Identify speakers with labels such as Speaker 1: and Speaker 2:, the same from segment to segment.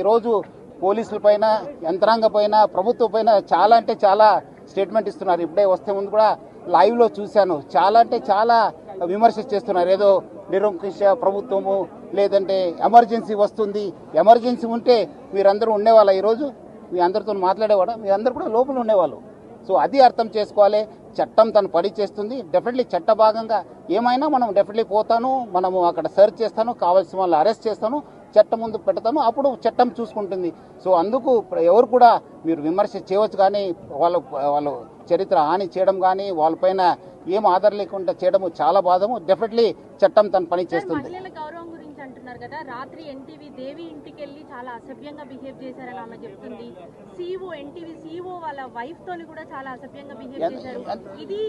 Speaker 1: ఈరోజు పోలీసుల పైన యంత్రాంగ పైన ప్రభుత్వం పైన చాలా అంటే చాలా స్టేట్మెంట్ ఇస్తున్నారు. ఇప్పుడే వస్తే ముందు కూడా లైవ్ లో చూశాను. చాలా అంటే చాలా విమర్శ చేస్తున్నారు. ఏదో నిరంకుశ ప్రభుత్వము, లేదంటే ఎమర్జెన్సీ వస్తుంది, ఎమర్జెన్సీ ఉంటే మీరందరూ ఉండేవాళ్ళ, ఈరోజు మీ అందరితో మాట్లాడేవాడా? మీ అందరు కూడా లోపల ఉండేవాళ్ళు. సో అది అర్థం చేసుకోవాలి. చట్టం తను పని చేస్తుంది. డెఫినెట్లీ చట్ట భాగంగా ఏమైనా మనం డెఫినెట్లీ పోతాను, మనము అక్కడ సెర్చ్ చేస్తాను, కావాల్సిన వాళ్ళు అరెస్ట్ చేస్తాను, చట్టం ముందు పెడతాను, అప్పుడు చట్టం చూసుకుంటుంది. సో అందుకు ఎవరు కూడా మీరు విమర్శ చేయవచ్చు, కానీ వాళ్ళు చరిత్ర హాని చేయడం కానీ వాళ్ళపైన ఏం ఆధారం లేకుండా చేయడం చాలా బాధము. డెఫినెట్లీ చట్టం తన పని చేస్తుంది.
Speaker 2: అంటున్నారు కదా, రాత్రి ఎన్టీవీ దేవి ఇంటికి వెళ్ళి చాలా అసభ్యంగా బిహేవ్ చేశారని ఆమె చెప్తుంది. ఎన్టీవీ సీఓ వాళ్ళ వైఫ్ తోని కూడా చాలా అసభ్యంగా బిహేవ్ చేశారు. ఇది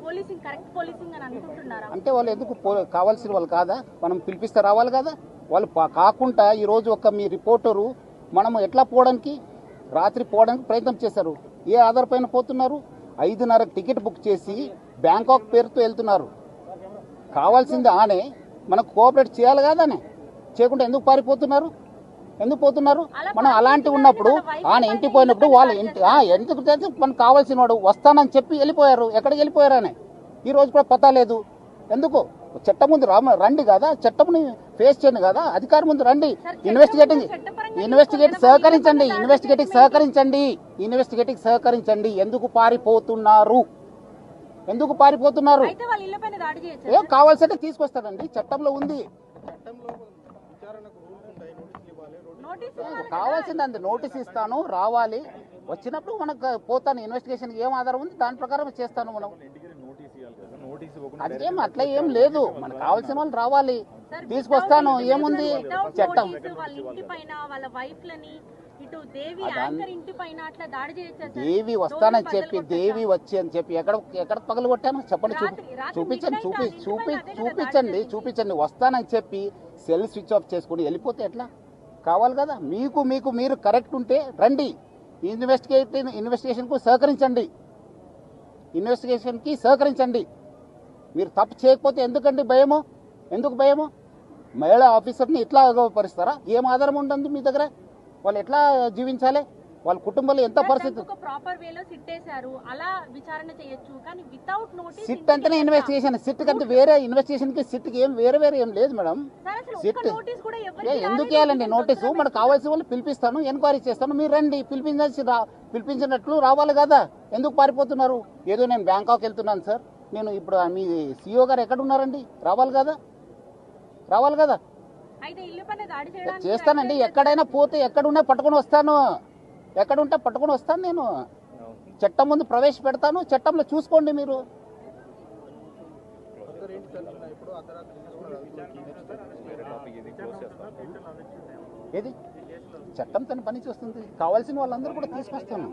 Speaker 2: పోలీసింగ్, కరెక్ట్ పోలీసింగ్ అని అనుకుంటున్నారా? అంటే
Speaker 1: వాళ్ళు ఎందుకు కావాల్సిన వాళ్ళు కాదా? మనం పిలిపిస్తే రావాలి కదా. వాళ్ళు కాకుండా ఈరోజు ఒక మీ రిపోర్టరు మనం ఎట్లా పోవడానికి, రాత్రి పోవడానికి ప్రయత్నం చేశారు. ఏ ఆధార్ పైన పోతున్నారు? 5:30 టికెట్ బుక్ చేసి బ్యాంకాక్ పేరుతో వెళ్తున్నారు. కావాల్సింది ఆనే మనకు కోఆపరేట్ చేయాలి కాదనే, చేయకుండా ఎందుకు పారిపోతున్నారు? ఎందుకు పోతున్నారు? మనం అలాంటి ఉన్నప్పుడు ఆయన ఇంటికి పోయినప్పుడు వాళ్ళు ఎందుకు మనకు కావాల్సిన వాడు వస్తానని చెప్పి వెళ్ళిపోయారు. ఎక్కడికి వెళ్ళిపోయారనే ఈ రోజు కూడా పతా లేదు. ఎందుకు? చట్టం ముందు రండి కదా, చట్టంని ఫేస్ చేయండి కదా, అధికారం ముందు రండి. ఇన్వెస్టిగేటింగ్ సహకరించండి. ఎందుకు పారిపోతున్నారు? ఏం కావాల్సింటే తీసుకొస్తారండి, చట్టంలో ఉంది. కావాల్సింది అంతే, నోటీస్ ఇస్తాను, రావాలి. వచ్చినప్పుడు మనకు పోతాను, ఇన్వెస్టిగేషన్ ఏం ఆధారం ఉంది దాని ప్రకారం చేస్తాను. మనం అదేం అట్లా ఏం లేదు, మనకు కావాల్సిన వాళ్ళు రావాలి, తీసుకొస్తాను. ఏముంది చట్టం? దేవి వస్తానని చెప్పి, దేవి వచ్చి అని చెప్పి ఎక్కడ పగలు కొట్టాను చెప్పండి, చూపించండి. వస్తానని చెప్పి సెల్ స్విచ్ ఆఫ్ చేసుకుని వెళ్ళిపోతే ఎట్లా? కావాలి కదా. మీరు కరెక్ట్ ఉంటే రండి, ఇన్వెస్టిగేషన్కి సహకరించండి. మీరు తప్పు చేయకపోతే ఎందుకండి భయము? ఎందుకు భయము? మహిళా ఆఫీసర్ని ఇట్లా పరిస్తారా? ఏం ఆధారం ఉంటుంది మీ దగ్గర? వాళ్ళు ఎట్లా జీవించాలి? వాళ్ళ కుటుంబంలో ఎంత పరిస్థితి? సిట్ అంటేనే ఇన్వెస్టిగేషన్. సిట్ కంటే వేరే ఇన్వెస్టిగేషన్ కి సిట్ కి ఏం వేరే ఏం లేదు మేడం. సిట్ ఎందుకు వేయాలండి నోటీసు? మనకు కావాల్సిన వాళ్ళు పిలిపిస్తాను, ఎంక్వైరీ చేస్తాను, మీరు రండి. పిలిపించినట్లు రావాలి కదా. ఎందుకు పారిపోతున్నారు? ఏదో నేను బ్యాంకాక్ వెళ్తున్నాను సార్, నేను ఇప్పుడు మీ సిఇఓ గారు ఎక్కడ ఉన్నారండి? రావాలి కదా. చేస్తానండి. ఎక్కడైనా పోతే ఎక్కడున్నా పట్టుకొని వస్తాను, ఎక్కడుంటే పట్టుకొని వస్తాను. నేను చట్టం ముందు ప్రవేశపెడతాను, చట్టంలో చూసుకోండి మీరు. ఏది చట్టం తన పని చేస్తుంది. కావాల్సిన వాళ్ళందరూ కూడా తీసుకొస్తాను.